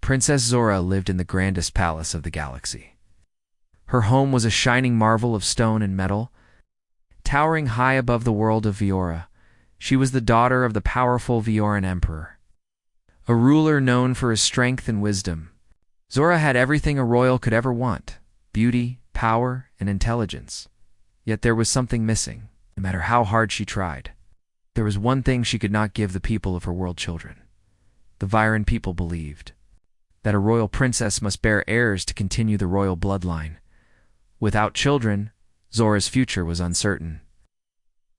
Princess Zora lived in the grandest palace of the galaxy. Her home was a shining marvel of stone and metal, towering high above the world of Viora. She was the daughter of the powerful Vioran Emperor, a ruler known for his strength and wisdom. Zora had everything a royal could ever want: beauty, power, and intelligence. Yet there was something missing, no matter how hard she tried. There was one thing she could not give the people of her world children. The Viran people believed that a royal princess must bear heirs to continue the royal bloodline. Without children, Zora's future was uncertain.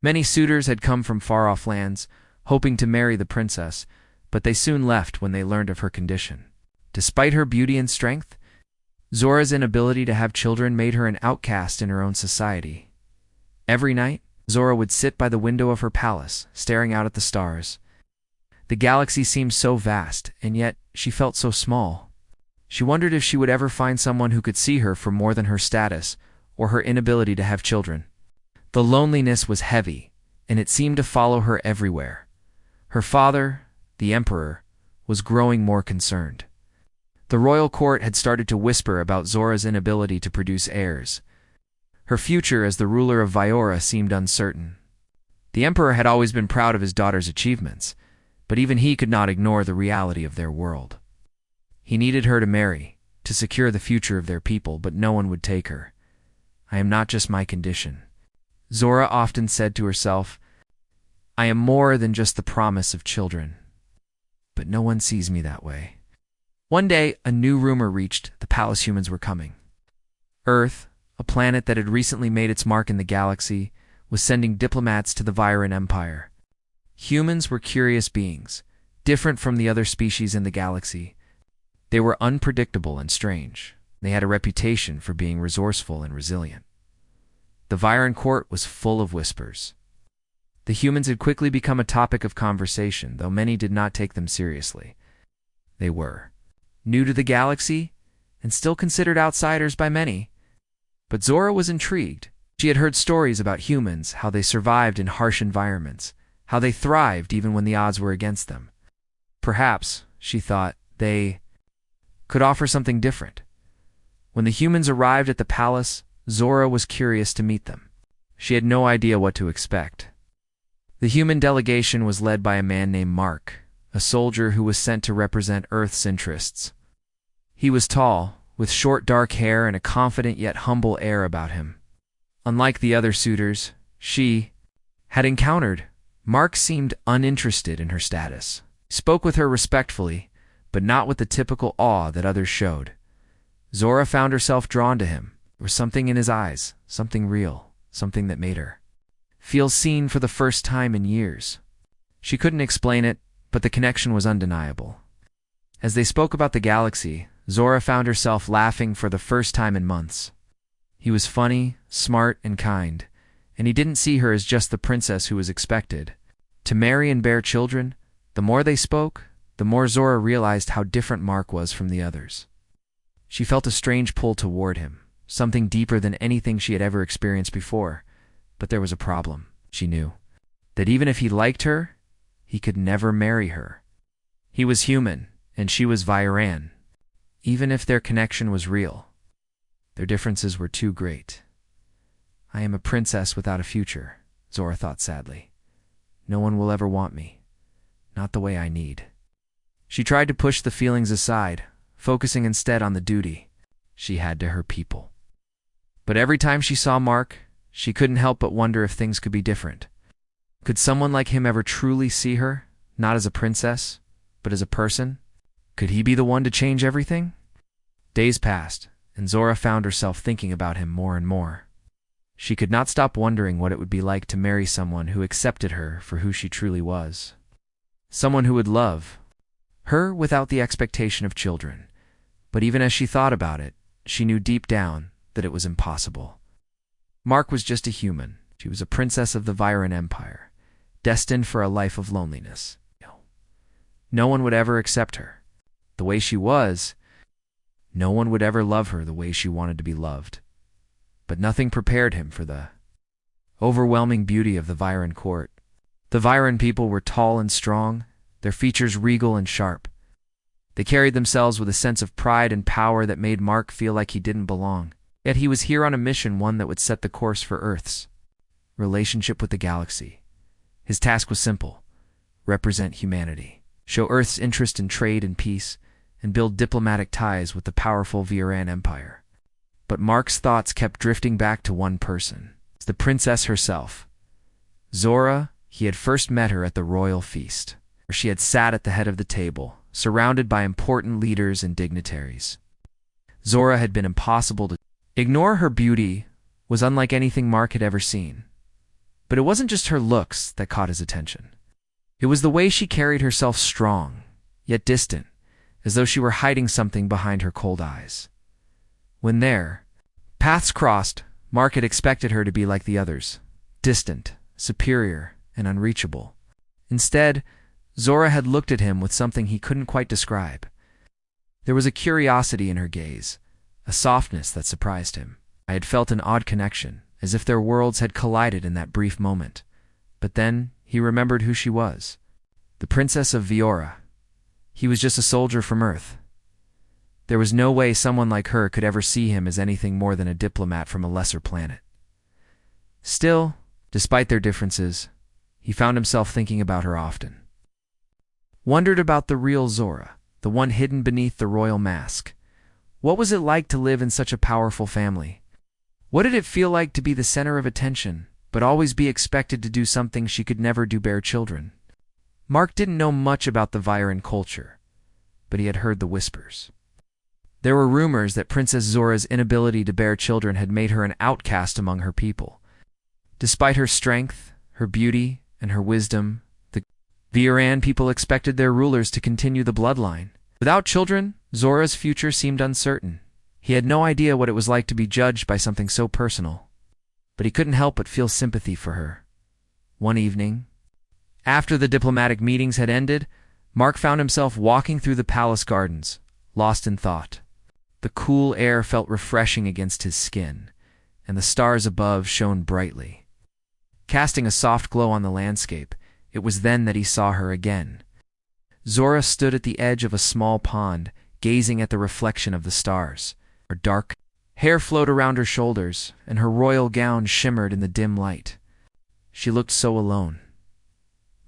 Many suitors had come from far-off lands, hoping to marry the princess, but they soon left when they learned of her condition. Despite her beauty and strength, Zora's inability to have children made her an outcast in her own society. Every night, Zora would sit by the window of her palace, staring out at the stars. The galaxy seemed so vast, and yet she felt so small. She wondered if she would ever find someone who could see her for more than her status or her inability to have children. The loneliness was heavy, and it seemed to follow her everywhere. Her father, the Emperor, was growing more concerned. The royal court had started to whisper about Zora's inability to produce heirs. Her future as the ruler of Viora seemed uncertain. The Emperor had always been proud of his daughter's achievements, but even he could not ignore the reality of their world. He needed her to marry, to secure the future of their people, but no one would take her. "I am not just my condition," Zora often said to herself. "I am more than just the promise of children. But no one sees me that way." One day, a new rumor reached the palace humans were coming. Earth, a planet that had recently made its mark in the galaxy, was sending diplomats to the Viran Empire. Humans were curious beings, different from the other species in the galaxy. They were unpredictable and strange. They had a reputation for being resourceful and resilient. The Viran court was full of whispers. The humans had quickly become a topic of conversation, though many did not take them seriously. They were new to the galaxy and still considered outsiders by many. But Zora was intrigued. She had heard stories about humans, how they survived in harsh environments, how they thrived even when the odds were against them. Perhaps, she thought, they could offer something different. When the humans arrived at the palace, Zora was curious to meet them. She had no idea what to expect. The human delegation was led by a man named Mark, a soldier who was sent to represent Earth's interests. He was tall, with short dark hair and a confident yet humble air about him. Unlike the other suitors she had encountered, Mark seemed uninterested in her status. He spoke with her respectfully, but not with the typical awe that others showed. Zora found herself drawn to him. There was something in his eyes, something real, something that made her feel seen for the first time in years. She couldn't explain it, but the connection was undeniable. As they spoke about the galaxy, Zora found herself laughing for the first time in months. He was funny, smart, and kind, and he didn't see her as just the princess who was expected to marry and bear children. The more they spoke, the more Zora realized how different Mark was from the others. She felt a strange pull toward him, something deeper than anything she had ever experienced before. But there was a problem. She knew that even if he liked her, he could never marry her. He was human, and she was Viran. Even if their connection was real, their differences were too great. "I am a princess without a future," Zora thought sadly. "No one will ever want me. Not the way I need." She tried to push the feelings aside, focusing instead on the duty she had to her people. But every time she saw Mark, she couldn't help but wonder if things could be different. Could someone like him ever truly see her, not as a princess, but as a person? Could he be the one to change everything? Days passed, and Zora found herself thinking about him more and more. She could not stop wondering what it would be like to marry someone who accepted her for who she truly was. Someone who would love her without the expectation of children. But even as she thought about it, she knew deep down that it was impossible. Mark was just a human. She was a princess of the Viran Empire, destined for a life of loneliness. No one would ever accept her the way she was. No one would ever love her the way she wanted to be loved. But nothing prepared him for the overwhelming beauty of the Viran court. The Viran people were tall and strong, their features regal and sharp. They carried themselves with a sense of pride and power that made Mark feel like he didn't belong. Yet he was here on a mission, one that would set the course for Earth's relationship with the galaxy. His task was simple: represent humanity, show Earth's interest in trade and peace, and build diplomatic ties with the powerful Barren Empire. But Mark's thoughts kept drifting back to one person: the princess herself. Zora. He had first met her at the royal feast, where she had sat at the head of the table, surrounded by important leaders and dignitaries. Zora had been impossible to ignore. Her beauty was unlike anything Mark had ever seen. But it wasn't just her looks that caught his attention. It was the way she carried herself, strong, yet distant, as though she were hiding something behind her cold eyes. When their paths crossed, Mark had expected her to be like the others, distant, superior, and unreachable. Instead, Zora had looked at him with something he couldn't quite describe. There was a curiosity in her gaze, a softness that surprised him. I had felt an odd connection, as if their worlds had collided in that brief moment. But then he remembered who she was: the Princess of Viora. He was just a soldier from Earth. There was no way someone like her could ever see him as anything more than a diplomat from a lesser planet. Still, despite their differences, he found himself thinking about her often. Wondered about the real Zora, the one hidden beneath the royal mask. What was it like to live in such a powerful family? What did it feel like to be the center of attention, but always be expected to do something she could never do: bear children? Mark didn't know much about the Barren culture, but he had heard the whispers. There were rumors that Princess Zora's inability to bear children had made her an outcast among her people. Despite her strength, her beauty, and her wisdom, the Barren people expected their rulers to continue the bloodline. Without children, Zora's future seemed uncertain. He had no idea what it was like to be judged by something so personal, but he couldn't help but feel sympathy for her. One evening, after the diplomatic meetings had ended, Mark found himself walking through the palace gardens, lost in thought. The cool air felt refreshing against his skin, and the stars above shone brightly, casting a soft glow on the landscape. It was then that he saw her again. Zora stood at the edge of a small pond, gazing at the reflection of the stars. Her dark hair flowed around her shoulders, and her royal gown shimmered in the dim light. She looked so alone.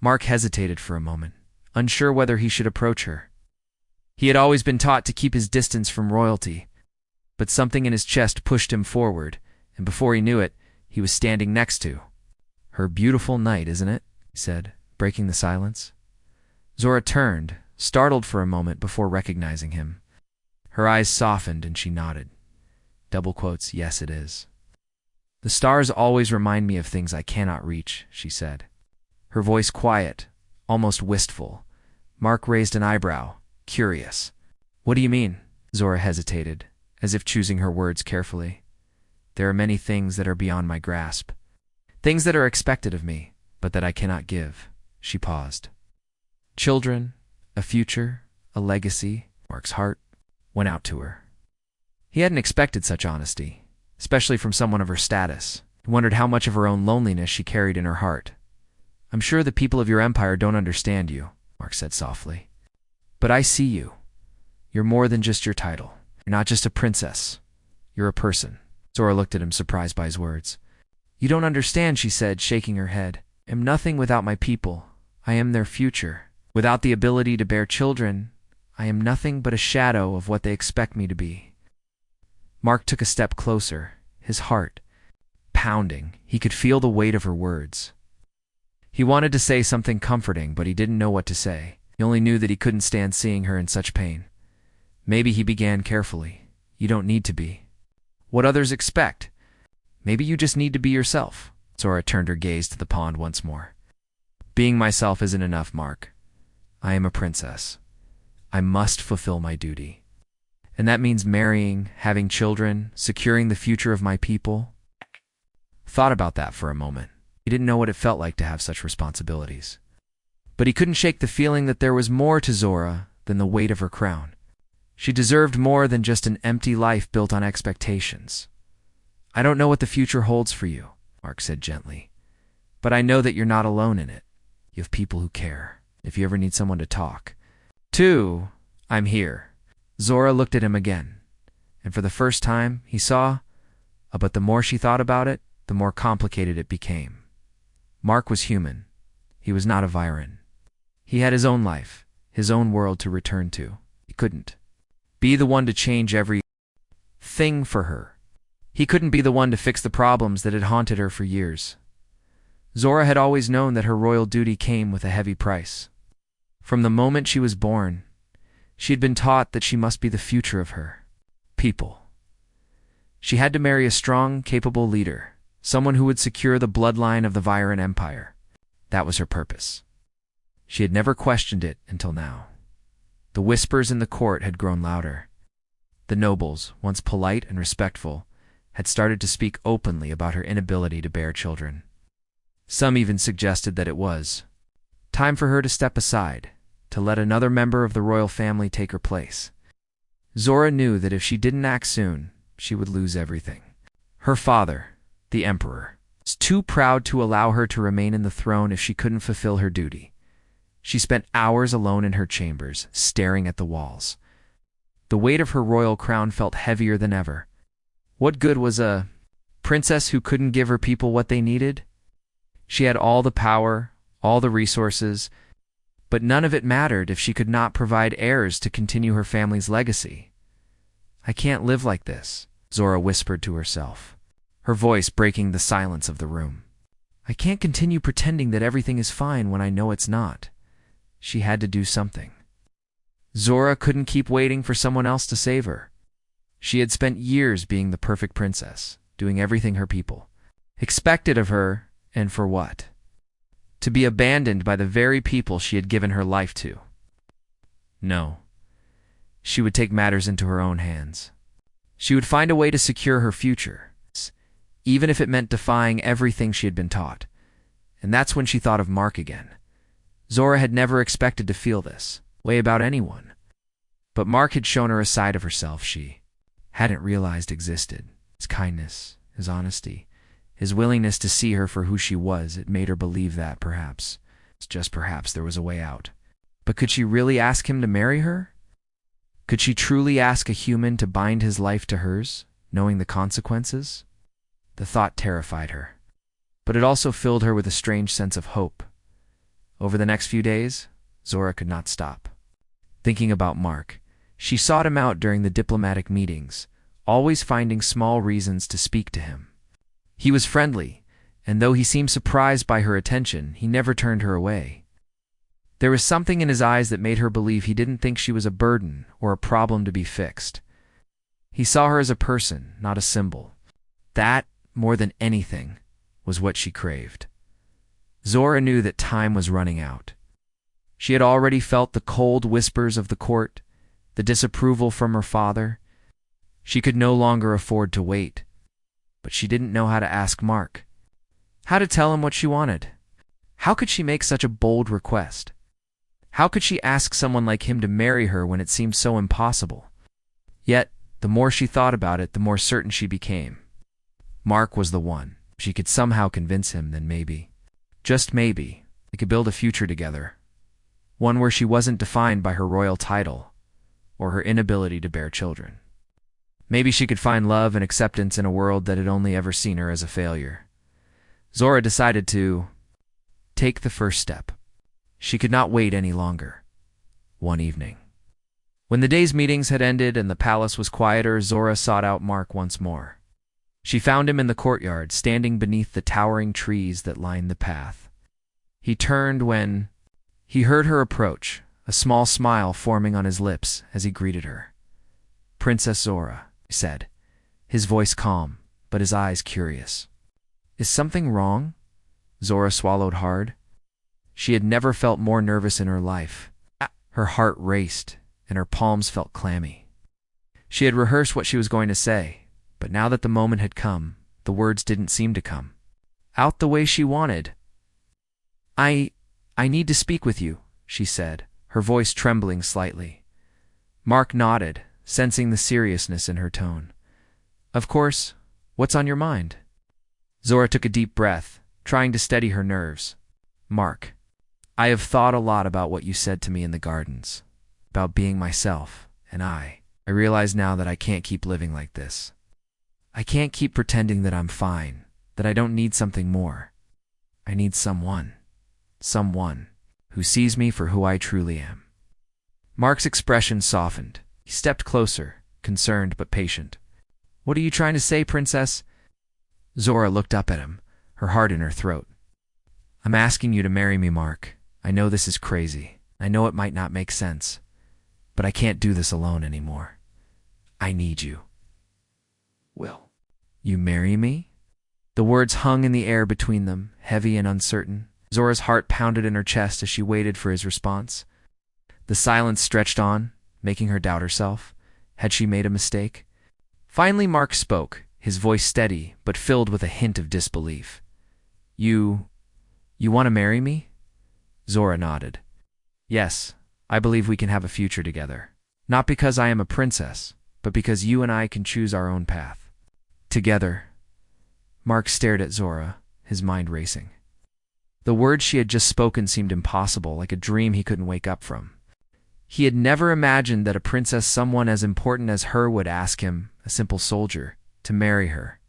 Mark hesitated for a moment, unsure whether he should approach her. He had always been taught to keep his distance from royalty, but something in his chest pushed him forward, and before he knew it, he was standing next to her. "Beautiful night, isn't it?" he said, breaking the silence. Zora turned, startled for a moment before recognizing him. Her eyes softened and she nodded. Double quotes, "Yes, it is. The stars always remind me of things I cannot reach," she said. Her voice quiet, almost wistful. Mark raised an eyebrow, curious. "What do you mean?" Zora hesitated, as if choosing her words carefully. "There are many things that are beyond my grasp. Things that are expected of me, but that I cannot give." She paused. Children, a future, a legacy. Mark's heart went out to her. He hadn't expected such honesty, especially from someone of her status. He wondered how much of her own loneliness she carried in her heart. "I'm sure the people of your empire don't understand you," Mark said softly. "But I see you. You're more than just your title. You're not just a princess. You're a person." Zora looked at him, surprised by his words. "You don't understand," she said, shaking her head. "I am nothing without my people. I am their future. Without the ability to bear children, I am nothing but a shadow of what they expect me to be." Mark took a step closer, his heart pounding. He could feel the weight of her words. He wanted to say something comforting, but he didn't know what to say. He only knew that he couldn't stand seeing her in such pain. Maybe, he began carefully, "You don't need to be what others expect. Maybe you just need to be yourself." Zora turned her gaze to the pond once more. "Being myself isn't enough, Mark. I am a princess. I must fulfill my duty. And that means marrying, having children, securing the future of my people." Thought about that for a moment. He didn't know what it felt like to have such responsibilities. But he couldn't shake the feeling that there was more to Zora than the weight of her crown. She deserved more than just an empty life built on expectations. "I don't know what the future holds for you," Mark said gently. "But I know that you're not alone in it. You have people who care. If you ever need someone to talk to, I'm here. Zora looked at him again, and for the first time he saw, but the more she thought about it, the more complicated it became. Mark was human. He was not a Viren. He had his own life, his own world to return to. He couldn't be the one to change everything for her. He couldn't be the one to fix the problems that had haunted her for years. Zora had always known that her royal duty came with a heavy price. From the moment she was born, she had been taught that she must be the future of her people. She had to marry a strong, capable leader, someone who would secure the bloodline of the Viren Empire. That was her purpose. She had never questioned it until now. The whispers in the court had grown louder. The nobles, once polite and respectful, had started to speak openly about her inability to bear children. Some even suggested that it was time for her to step aside, to let another member of the royal family take her place. Zora knew that if she didn't act soon, she would lose everything. Her father, the emperor, was too proud to allow her to remain in the throne if she couldn't fulfill her duty. She spent hours alone in her chambers, staring at the walls. The weight of her royal crown felt heavier than ever. What good was a princess who couldn't give her people what they needed? She had all the power, all the resources, but none of it mattered if she could not provide heirs to continue her family's legacy. I can't live like this, Zora whispered to herself, her voice breaking the silence of the room. I can't continue pretending that everything is fine when I know it's not. She had to do something. Zora couldn't keep waiting for someone else to save her. She had spent years being the perfect princess, doing everything her people expected of her, and for what? To be abandoned by the very people she had given her life to. No. She would take matters into her own hands. She would find a way to secure her future, even if it meant defying everything she had been taught. And that's when she thought of Mark again. Zora had never expected to feel this way about anyone. But Mark had shown her a side of herself she hadn't realized existed. His kindness, his honesty, his willingness to see her for who she was, it made her believe that perhaps, just perhaps, there was a way out. But could she really ask him to marry her? Could she truly ask a human to bind his life to hers, knowing the consequences? The thought terrified her, but it also filled her with a strange sense of hope. Over the next few days, Zora could not stop thinking about Mark. She sought him out during the diplomatic meetings, always finding small reasons to speak to him. He was friendly, and though he seemed surprised by her attention, he never turned her away. There was something in his eyes that made her believe he didn't think she was a burden or a problem to be fixed. He saw her as a person, not a symbol. That, more than anything, was what she craved. Zora knew that time was running out. She had already felt the cold whispers of the court, the disapproval from her father. She could no longer afford to wait. But she didn't know how to ask Mark, how to tell him what she wanted. How could she make such a bold request? How could she ask someone like him to marry her when it seemed so impossible? Yet, the more she thought about it, the more certain she became. Mark was the one. If she could somehow convince him, then maybe, just maybe, they could build a future together. One where she wasn't defined by her royal title or her inability to bear children. Maybe she could find love and acceptance in a world that had only ever seen her as a failure. Zora decided to take the first step. She could not wait any longer. One evening, when the day's meetings had ended and the palace was quieter, Zora sought out Mark once more. She found him in the courtyard, standing beneath the towering trees that lined the path. He turned when he heard her approach, a small smile forming on his lips as he greeted her. "Princess Zora," he said, his voice calm, but his eyes curious. "Is something wrong?" Zora swallowed hard. She had never felt more nervous in her life. Her heart raced, and her palms felt clammy. She had rehearsed what she was going to say, but now that the moment had come, the words didn't seem to come out the way she wanted. I need to speak with you," she said, her voice trembling slightly. Mark nodded, sensing the seriousness in her tone. "Of course. What's on your mind?" Zora took a deep breath, trying to steady her nerves. "Mark, I have thought a lot about what you said to me in the gardens. about being myself, and I realize now that I can't keep living like this. I can't keep pretending that I'm fine, that I don't need something more. I need someone who sees me for who I truly am. Mark's expression softened. He stepped closer, concerned but patient. What are you trying to say, princess? Zora looked up at him, her heart in her throat. I'm asking you to marry me, Mark. I know this is crazy. I know it might not make sense. But I can't do this alone anymore. I need you. Will you marry me? The words hung in the air between them, heavy and uncertain. Zora's heart pounded in her chest as she waited for his response. The silence stretched on, making her doubt herself. Had she made a mistake? Finally, Mark spoke, his voice steady, but filled with a hint of disbelief. You want to marry me? Zora nodded. Yes, I believe we can have a future together. Not because I am a princess, but because you and I can choose our own path. Together. Mark stared at Zora, his mind racing. The words she had just spoken seemed impossible, like a dream he couldn't wake up from. He had never imagined that a princess someone as important as her would ask him, a simple soldier, to marry her.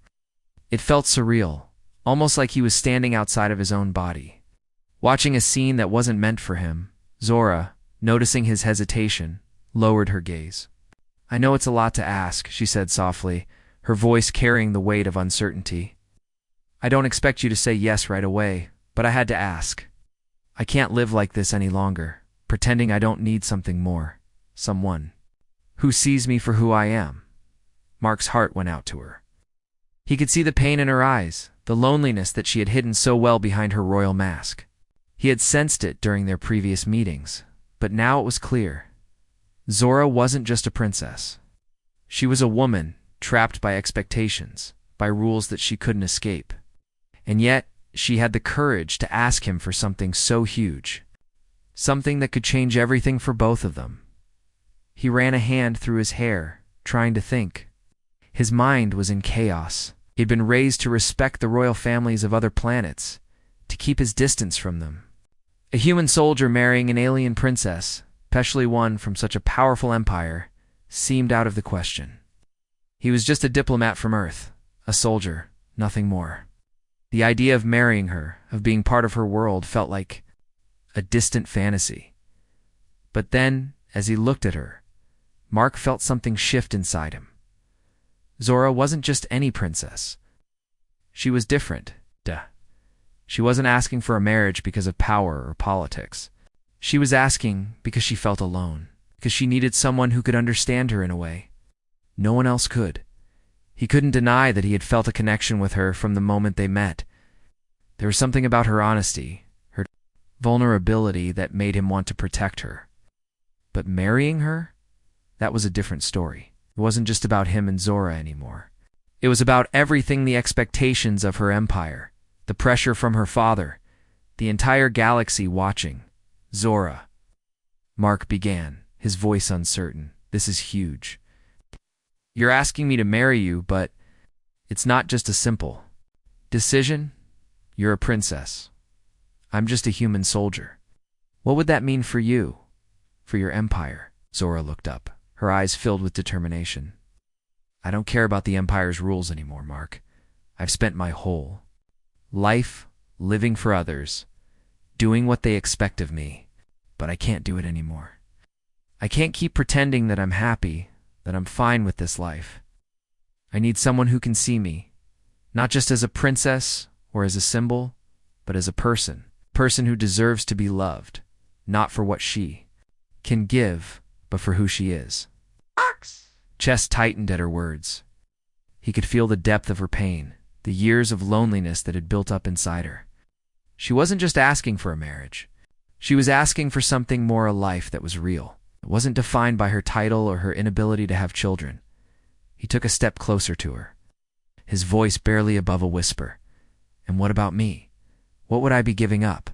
It felt surreal, almost like he was standing outside of his own body. Watching a scene that wasn't meant for him, Zora, noticing his hesitation, lowered her gaze. I know it's a lot to ask, she said softly, her voice carrying the weight of uncertainty. I don't expect you to say yes right away, but I had to ask. I can't live like this any longer, pretending I don't need something more, someone who sees me for who I am. Mark's heart went out to her. He could see the pain in her eyes, the loneliness that she had hidden so well behind her royal mask. He had sensed it during their previous meetings, but now it was clear. Zora wasn't just a princess. She was a woman trapped by expectations, by rules that she couldn't escape. And yet, she had the courage to ask him for something so huge, something that could change everything for both of them. He ran a hand through his hair, trying to think. His mind was in chaos. He'd been raised to respect the royal families of other planets, to keep his distance from them. A human soldier marrying an alien princess, especially one from such a powerful empire, seemed out of the question. He was just a diplomat from Earth, a soldier, nothing more. The idea of marrying her, of being part of her world, felt like a distant fantasy. But then, as he looked at her, Mark felt something shift inside him. Zora wasn't just any princess. She was different. She wasn't asking for a marriage because of power or politics. She was asking because she felt alone, because she needed someone who could understand her in a way no one else could. He couldn't deny that he had felt a connection with her from the moment they met. There was something about her honesty, her vulnerability that made him want to protect her. But marrying her? That was a different story. It wasn't just about him and Zora anymore. It was about everything, the expectations of her empire, the pressure from her father, the entire galaxy watching. Zora. Mark began, his voice uncertain. This is huge. You're asking me to marry you, but it's not just a simple decision. You're a princess. I'm just a human soldier. What would that mean for you? For your empire? Zora looked up, her eyes filled with determination. I don't care about the empire's rules anymore, Mark. I've spent my whole life living for others, doing what they expect of me, but I can't do it anymore. I can't keep pretending that I'm happy, that I'm fine with this life. I need someone who can see me, not just as a princess or as a symbol, but as a person who deserves to be loved, not for what she can give, but for who she is. Orcs! Chest tightened at her words. He could feel the depth of her pain, the years of loneliness that had built up inside her. She wasn't just asking for a marriage. She was asking for something more, a life that was real. It wasn't defined by her title or her inability to have children. He took a step closer to her, his voice barely above a whisper. And what about me? What would I be giving up?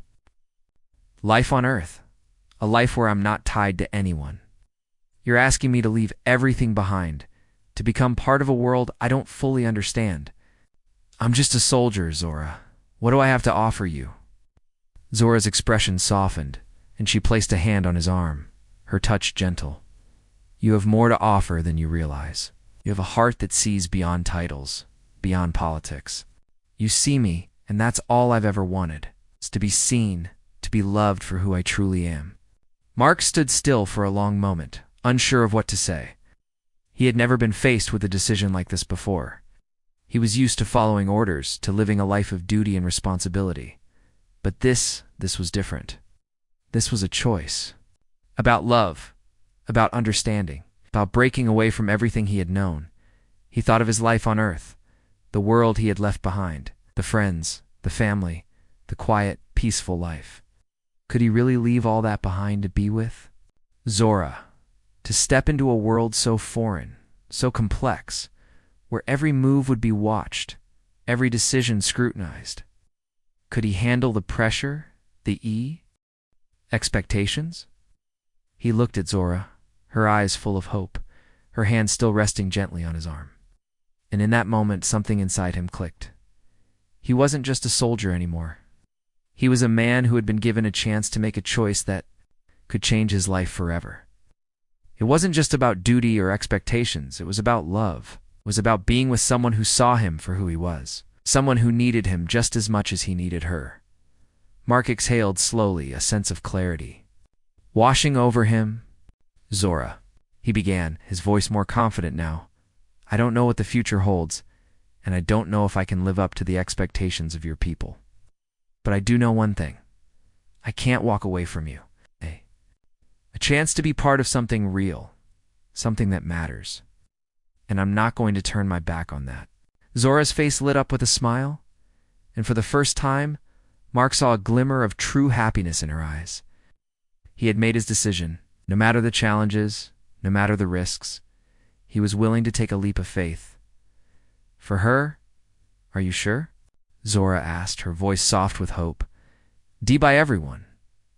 Life on Earth. A life where I'm not tied to anyone. You're asking me to leave everything behind, to become part of a world I don't fully understand. I'm just a soldier, Zora. What do I have to offer you? Zora's expression softened, and she placed a hand on his arm. her touch gentle. "You have more to offer than you realize. You have a heart that sees beyond titles, beyond politics. You see me, and that's all I've ever wanted. It's to be seen, to be loved for who I truly am." Mark stood still for a long moment, unsure of what to say. He had never been faced with a decision like this before. He was used to following orders, to living a life of duty and responsibility. But this was different. This was a choice. About love, about understanding, about breaking away from everything he had known. He thought of his life on Earth, the world he had left behind, the friends, the family, the quiet, peaceful life. Could he really leave all that behind to be with Zora? To step into a world so foreign, so complex, where every move would be watched, every decision scrutinized. Could he handle the pressure, the expectations? He looked at Zora, her eyes full of hope, her hand still resting gently on his arm. And in that moment, something inside him clicked. He wasn't just a soldier anymore. He was a man who had been given a chance to make a choice that could change his life forever. It wasn't just about duty or expectations. It was about love. It was about being with someone who saw him for who he was, someone who needed him just as much as he needed her. Mark exhaled slowly, a sense of clarity washing over him. "Zora," he began, his voice more confident now, "I don't know what the future holds, and I don't know if I can live up to the expectations of your people. But I do know one thing. I can't walk away from you. A chance to be part of something real, something that matters. And I'm not going to turn my back on that." Zora's face lit up with a smile, and for the first time, Mark saw a glimmer of true happiness in her eyes. He had made his decision. No matter the challenges, no matter the risks, he was willing to take a leap of faith. "For her? Are you sure?" Zora asked, her voice soft with hope. By everyone.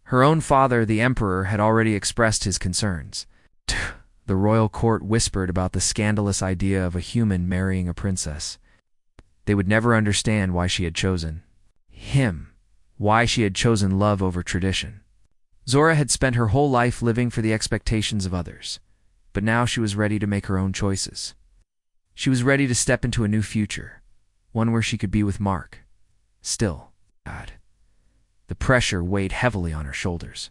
Her own father, the emperor, had already expressed his concerns. The royal court whispered about the scandalous idea of a human marrying a princess. They would never understand why she had chosen him, why she had chosen love over tradition. Zora had spent her whole life living for the expectations of others, but now she was ready to make her own choices. She was ready to step into a new future, one where she could be with Mark. Still, the pressure weighed heavily on her shoulders.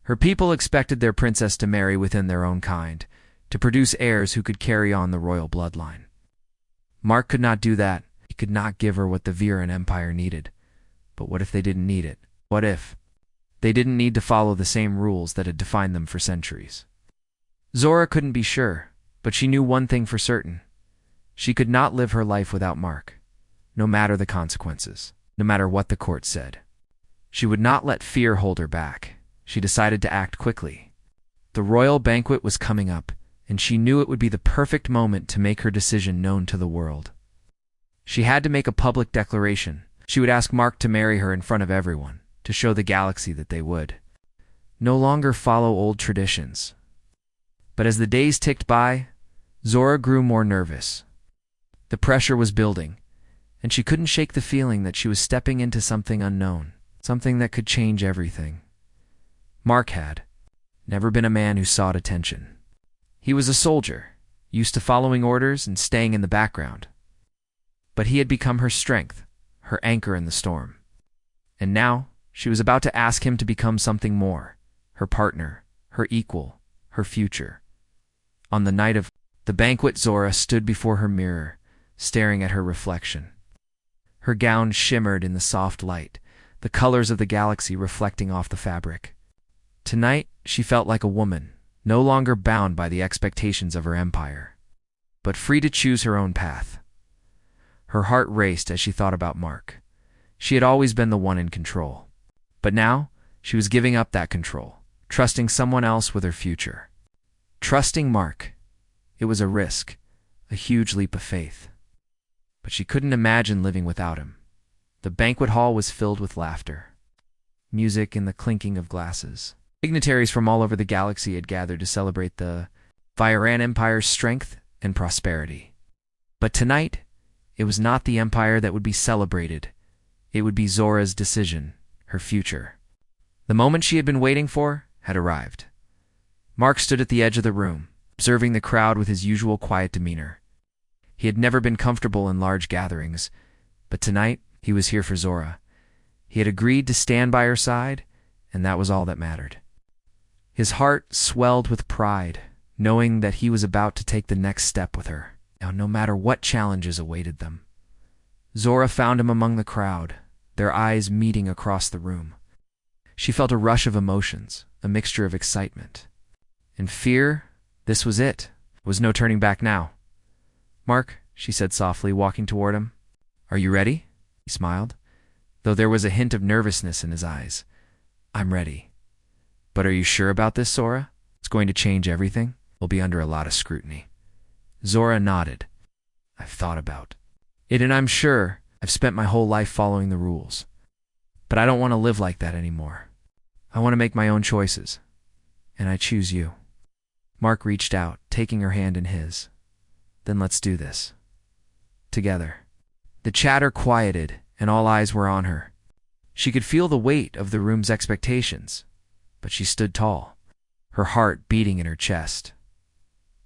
Her people expected their princess to marry within their own kind, to produce heirs who could carry on the royal bloodline. Mark could not do that. He could not give her what the Viren Empire needed. But what if they didn't need it? What if they didn't need to follow the same rules that had defined them for centuries? Zora couldn't be sure, but she knew one thing for certain. She could not live her life without Mark, no matter the consequences, no matter what the court said. She would not let fear hold her back. She decided to act quickly. The royal banquet was coming up, and she knew it would be the perfect moment to make her decision known to the world. She had to make a public declaration. She would ask Mark to marry her in front of everyone, to show the galaxy that they would no longer follow old traditions. But as the days ticked by, Zora grew more nervous. The pressure was building, and she couldn't shake the feeling that she was stepping into something unknown, something that could change everything. Mark had never been a man who sought attention. He was a soldier, used to following orders and staying in the background. But he had become her strength, her anchor in the storm. And now, she was about to ask him to become something more, her partner, her equal, her future. On the night of the banquet, Zora stood before her mirror, staring at her reflection. Her gown shimmered in the soft light, the colors of the galaxy reflecting off the fabric. Tonight, she felt like a woman, no longer bound by the expectations of her empire, but free to choose her own path. Her heart raced as she thought about Mark. She had always been the one in control. But now, she was giving up that control, trusting someone else with her future. Trusting Mark. It was a risk, a huge leap of faith. But she couldn't imagine living without him. The banquet hall was filled with laughter, music and the clinking of glasses. Dignitaries from all over the galaxy had gathered to celebrate the Viren Empire's strength and prosperity. But tonight, it was not the empire that would be celebrated. It would be Zora's decision, her future. The moment she had been waiting for had arrived. Mark stood at the edge of the room, observing the crowd with his usual quiet demeanor. He had never been comfortable in large gatherings, but tonight he was here for Zora. He had agreed to stand by her side, and that was all that mattered. His heart swelled with pride, knowing that he was about to take the next step with her, now no matter what challenges awaited them. Zora found him among the crowd, their eyes meeting across the room. She felt a rush of emotions, a mixture of excitement and fear. This was it. There was no turning back now. "Mark," she said softly, walking toward him. "Are you ready?" He smiled, though there was a hint of nervousness in his eyes. "I'm ready. But are you sure about this, Zora? It's going to change everything. We'll be under a lot of scrutiny." Zora nodded. "I've thought about it, and I'm sure. I've spent my whole life following the rules. But I don't want to live like that anymore. I want to make my own choices. And I choose you." Mark reached out, taking her hand in his. "Then let's do this. Together." The chatter quieted, and all eyes were on her. She could feel the weight of the room's expectations, but she stood tall, her heart beating in her chest.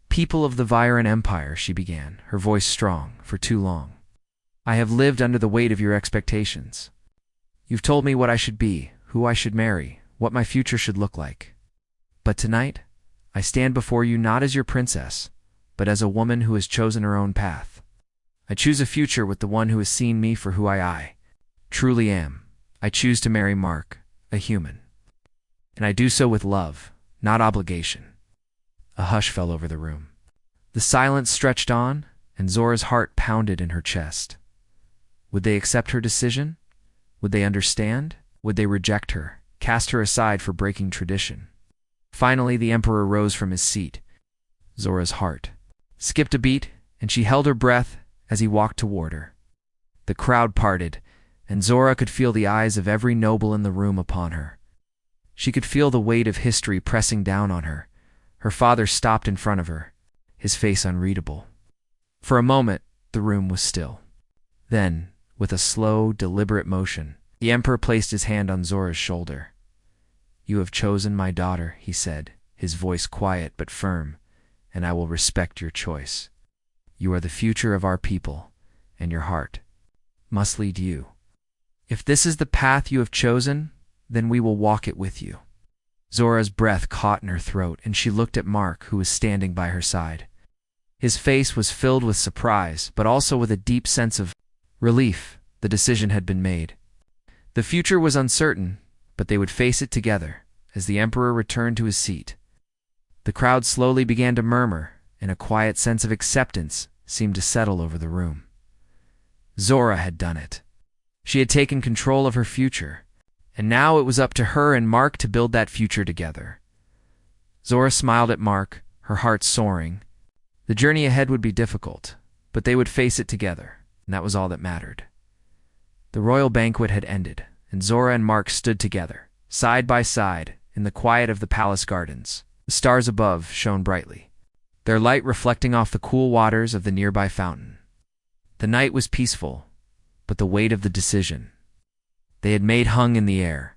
"People of the Barren Empire," she began, her voice strong, "for too long I have lived under the weight of your expectations. You've told me what I should be, who I should marry, what my future should look like. But tonight, I stand before you not as your princess, but as a woman who has chosen her own path. I choose a future with the one who has seen me for who I truly am. I choose to marry Mark, a human. And I do so with love, not obligation." A hush fell over the room. The silence stretched on, and Zora's heart pounded in her chest. Would they accept her decision? Would they understand? Would they reject her, cast her aside for breaking tradition? Finally, the Emperor rose from his seat. Zora's heart skipped a beat, and she held her breath as he walked toward her. The crowd parted, and Zora could feel the eyes of every noble in the room upon her. She could feel the weight of history pressing down on her. Her father stopped in front of her, his face unreadable. For a moment, the room was still. Then, with a slow, deliberate motion, the Emperor placed his hand on Zora's shoulder. "You have chosen my daughter," he said, his voice quiet but firm, "and I will respect your choice. You are the future of our people, and your heart must lead you. If this is the path you have chosen, then we will walk it with you." Zora's breath caught in her throat, and she looked at Mark, who was standing by her side. His face was filled with surprise, but also with a deep sense of relief. The decision had been made. The future was uncertain, but they would face it together as the Emperor returned to his seat. The crowd slowly began to murmur, and a quiet sense of acceptance seemed to settle over the room. Zora had done it. She had taken control of her future, and now it was up to her and Mark to build that future together. Zora smiled at Mark, her heart soaring. The journey ahead would be difficult, but they would face it together, and that was all that mattered. The royal banquet had ended, and Zora and Mark stood together, side by side, in the quiet of the palace gardens. The stars above shone brightly, their light reflecting off the cool waters of the nearby fountain. The night was peaceful, but the weight of the decision they had made hung in the air.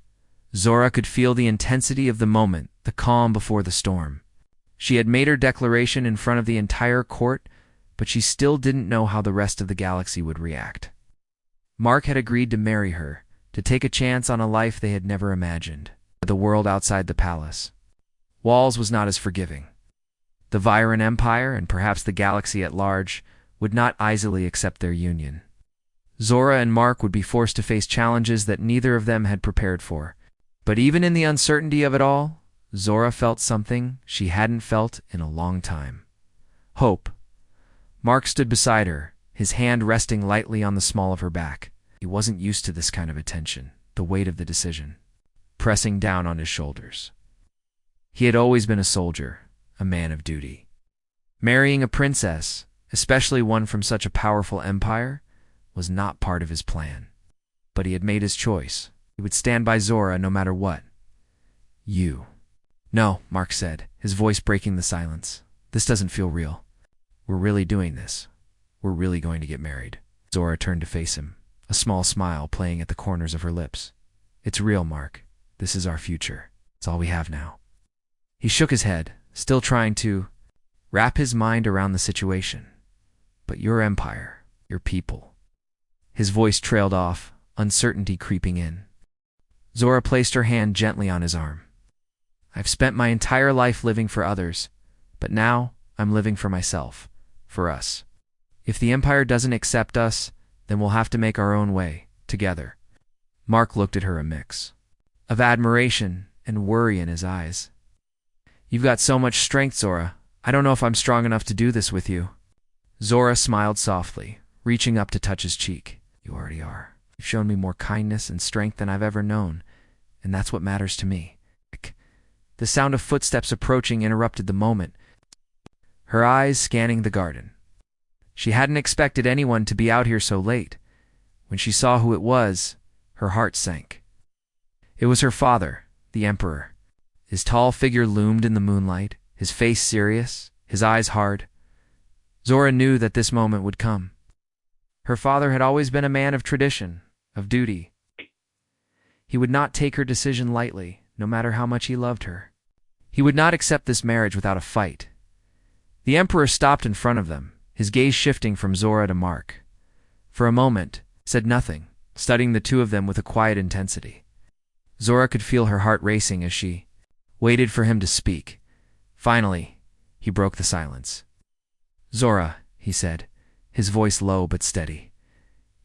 Zora could feel the intensity of the moment, the calm before the storm. She had made her declaration in front of the entire court, but she still didn't know how the rest of the galaxy would react. Mark had agreed to marry her, to take a chance on a life they had never imagined. The world outside the palace walls was not as forgiving. The Barren Empire, and perhaps the galaxy at large, would not easily accept their union. Zora and Mark would be forced to face challenges that neither of them had prepared for. But even in the uncertainty of it all, Zora felt something she hadn't felt in a long time. Hope. Mark stood beside her, his hand resting lightly on the small of her back. He wasn't used to this kind of attention, the weight of the decision pressing down on his shoulders. He had always been a soldier, a man of duty. Marrying a princess, especially one from such a powerful empire, was not part of his plan. But he had made his choice. He would stand by Zora no matter what. "You." "No," Mark said, his voice breaking the silence. "This doesn't feel real. We're really doing this. We're really going to get married." Zora turned to face him, a small smile playing at the corners of her lips. "It's real, Mark. This is our future. It's all we have now." He shook his head, still trying to wrap his mind around the situation. But your empire, your people. His voice trailed off, uncertainty creeping in. Zora placed her hand gently on his arm. I've spent my entire life living for others, but now I'm living for myself, for us. If the Empire doesn't accept us, then we'll have to make our own way, together. Mark looked at her, a mix of admiration and worry in his eyes. You've got so much strength, Zora. I don't know if I'm strong enough to do this with you. Zora smiled softly, reaching up to touch his cheek. You already are. You've shown me more kindness and strength than I've ever known, and that's what matters to me. The sound of footsteps approaching interrupted the moment, her eyes scanning the garden. She hadn't expected anyone to be out here so late. When she saw who it was, her heart sank. It was her father, the Emperor. His tall figure loomed in the moonlight, his face serious, his eyes hard. Zora knew that this moment would come. Her father had always been a man of tradition, of duty. He would not take her decision lightly, no matter how much he loved her. He would not accept this marriage without a fight. The Emperor stopped in front of them, his gaze shifting from Zora to Mark. For a moment, said nothing, studying the two of them with a quiet intensity. Zora could feel her heart racing as she waited for him to speak. Finally, he broke the silence. Zora, he said, his voice low but steady.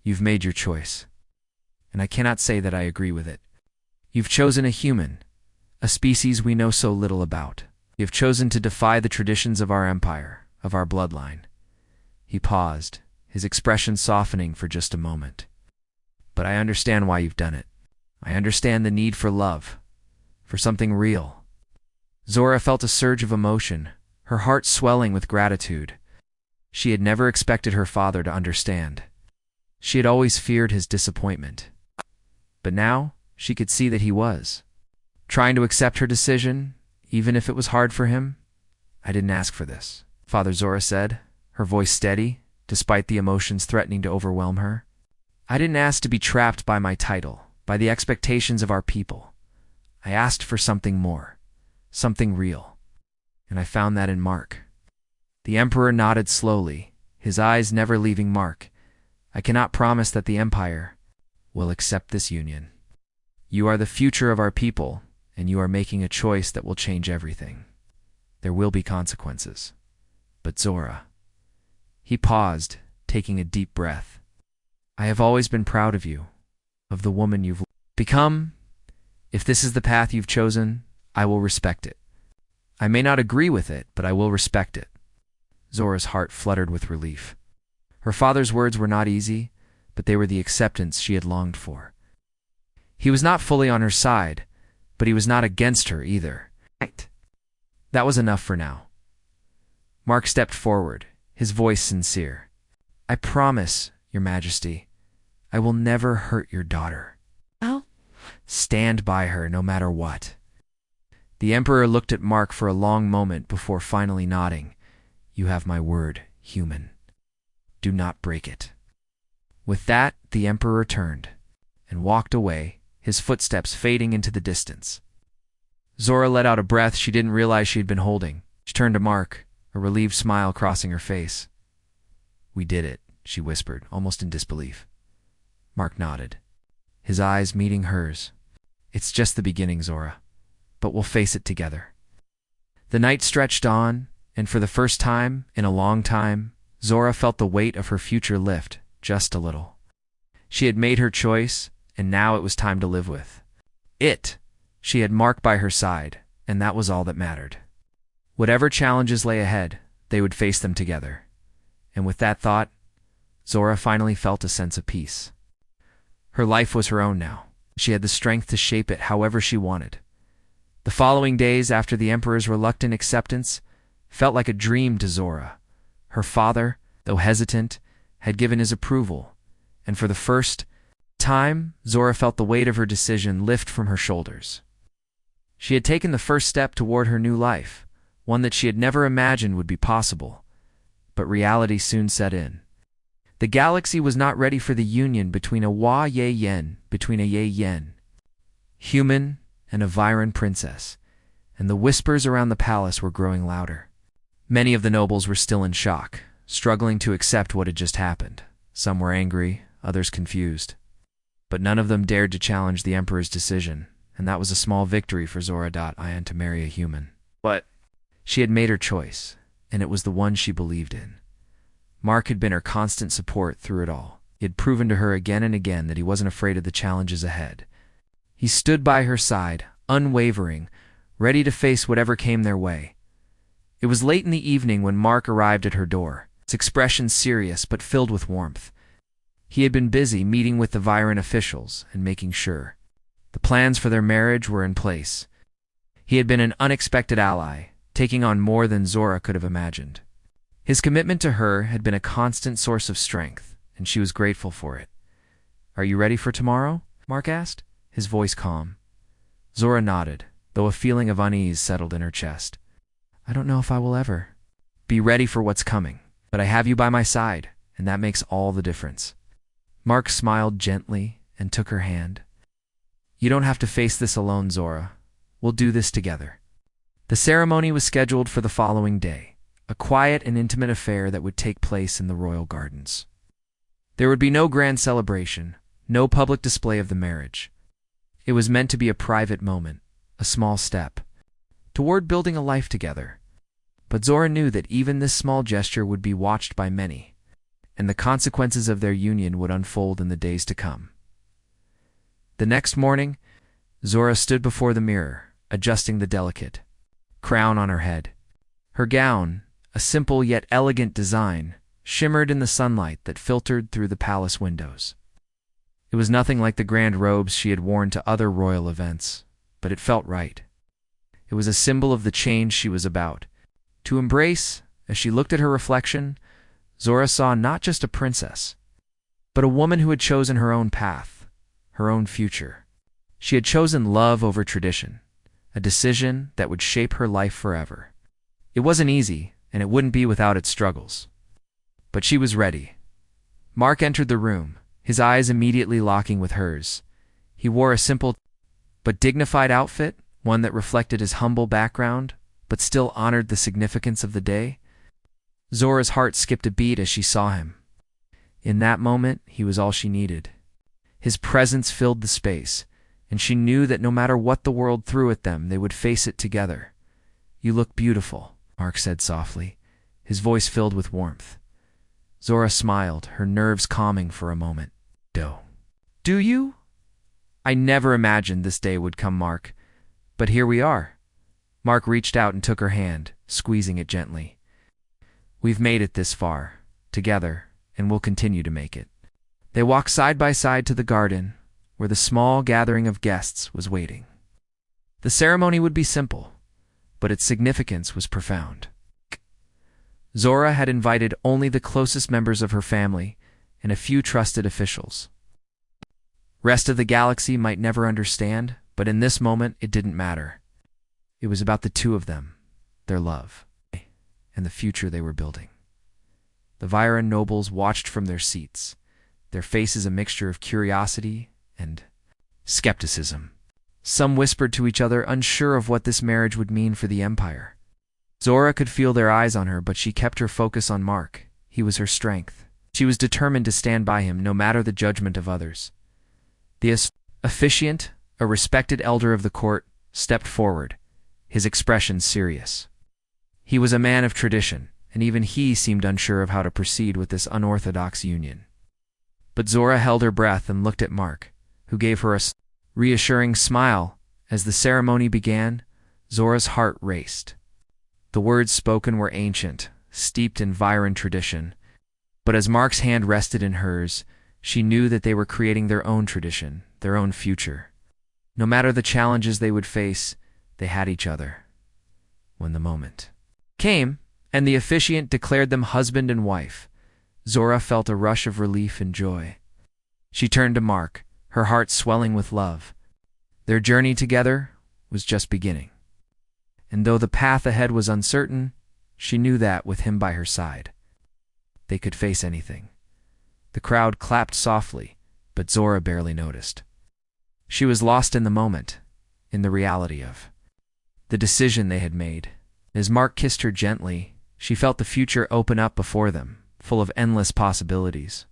You've made your choice, and I cannot say that I agree with it. You've chosen a human, a species we know so little about. You've chosen to defy the traditions of our empire, of our bloodline. He paused, his expression softening for just a moment. But I understand why you've done it. I understand the need for love, for something real. Zora felt a surge of emotion, her heart swelling with gratitude. She had never expected her father to understand. She had always feared his disappointment. But now, she could see that he was trying to accept her decision, even if it was hard for him. I didn't ask for this, Father Zora said, her voice steady, despite the emotions threatening to overwhelm her. I didn't ask to be trapped by my title, by the expectations of our people. I asked for something more, something real. And I found that in Mark. The Emperor nodded slowly, his eyes never leaving Mark. I cannot promise that the Empire will accept this union. You are the future of our people, and you are making a choice that will change everything. There will be consequences. But Zora. He paused, taking a deep breath. I have always been proud of you, of the woman you've become. If this is the path you've chosen, I will respect it. I may not agree with it, but I will respect it. Zora's heart fluttered with relief. Her father's words were not easy, but they were the acceptance she had longed for. He was not fully on her side, but he was not against her either. That was enough for now. Mark stepped forward, his voice sincere. I promise, Your Majesty, I will never hurt your daughter. I'll stand by her no matter what. The Emperor looked at Mark for a long moment before finally nodding. You have my word, human. Do not break it. With that, the Emperor turned and walked away, his footsteps fading into the distance. Zora let out a breath she didn't realize she had been holding. She turned to Mark, a relieved smile crossing her face. We did it, she whispered, almost in disbelief. Mark nodded, his eyes meeting hers. It's just the beginning, Zora, but we'll face it together. The night stretched on, and for the first time in a long time, Zora felt the weight of her future lift, just a little. She had made her choice, and now it was time to live with it. She had Mark by her side, and that was all that mattered. Whatever challenges lay ahead, they would face them together. And with that thought, Zora finally felt a sense of peace. Her life was her own now. She had the strength to shape it however she wanted. The following days after the Emperor's reluctant acceptance felt like a dream to Zora. Her father, though hesitant, had given his approval, and for the first time, Zora felt the weight of her decision lift from her shoulders. She had taken the first step toward her new life, one that she had never imagined would be possible. But reality soon set in. The galaxy was not ready for the union between a Ye Yen, human, and a Viren princess, and the whispers around the palace were growing louder. Many of the nobles were still in shock, struggling to accept what had just happened. Some were angry, others confused. But none of them dared to challenge the emperor's decision, and that was a small victory for Zora.in to marry a human. But she had made her choice, and it was the one she believed in. Mark had been her constant support through it all. He had proven to her again and again that he wasn't afraid of the challenges ahead. He stood by her side, unwavering, ready to face whatever came their way. It was late in the evening when Mark arrived at her door, his expression serious but filled with warmth. He had been busy meeting with the Barren officials and making sure the plans for their marriage were in place. He had been an unexpected ally, taking on more than Zora could have imagined. His commitment to her had been a constant source of strength, and she was grateful for it. "Are you ready for tomorrow?" Mark asked, his voice calm. Zora nodded, though a feeling of unease settled in her chest. "I don't know if I will ever be ready for what's coming, but I have you by my side, and that makes all the difference." Mark smiled gently and took her hand. "You don't have to face this alone, Zora. We'll do this together." The ceremony was scheduled for the following day, a quiet and intimate affair that would take place in the royal gardens. There would be no grand celebration, no public display of the marriage. It was meant to be a private moment, a small step toward building a life together. But Zora knew that even this small gesture would be watched by many, and the consequences of their union would unfold in the days to come. The next morning, Zora stood before the mirror, adjusting the delicate crown on her head. Her gown, a simple yet elegant design, shimmered in the sunlight that filtered through the palace windows. It was nothing like the grand robes she had worn to other royal events, but it felt right. It was a symbol of the change she was about to embrace. As she looked at her reflection, Zora saw not just a princess, but a woman who had chosen her own path, her own future. She had chosen love over tradition, a decision that would shape her life forever. It wasn't easy, and it wouldn't be without its struggles. But she was ready. Mark entered the room, his eyes immediately locking with hers. He wore a simple but dignified outfit, one that reflected his humble background, but still honored the significance of the day. Zora's heart skipped a beat as she saw him. In that moment, he was all she needed. His presence filled the space, and she knew that no matter what the world threw at them, they would face it together. "You look beautiful," Mark said softly, his voice filled with warmth. Zora smiled, her nerves calming for a moment. Do you? I never imagined this day would come, Mark. But here we are." Mark reached out and took her hand, squeezing it gently. "We've made it this far, together, and we'll continue to make it." They walked side by side to the garden, where the small gathering of guests was waiting. The ceremony would be simple, but its significance was profound. Zora had invited only the closest members of her family and a few trusted officials. Rest of the galaxy might never understand, but in this moment it didn't matter. It was about the two of them, their love, and the future they were building. The Barren nobles watched from their seats, their faces a mixture of curiosity and skepticism. Some whispered to each other, unsure of what this marriage would mean for the Empire. Zora could feel their eyes on her, but she kept her focus on Mark. He was her strength. She was determined to stand by him, no matter the judgment of others. The officiant, a respected elder of the court, stepped forward, his expression serious. He was a man of tradition, and even he seemed unsure of how to proceed with this unorthodox union. But Zora held her breath and looked at Mark, who gave her a reassuring smile. As the ceremony began, Zora's heart raced. The words spoken were ancient, steeped in Barren tradition, but as Mark's hand rested in hers, she knew that they were creating their own tradition, their own future. No matter the challenges they would face, they had each other. When the moment came, and the officiant declared them husband and wife, Zora felt a rush of relief and joy. She turned to Mark, her heart swelling with love. Their journey together was just beginning. And though the path ahead was uncertain, she knew that, with him by her side, they could face anything. The crowd clapped softly, but Zora barely noticed. She was lost in the moment, in the reality of the decision they had made. As Mark kissed her gently, she felt the future open up before them, full of endless possibilities.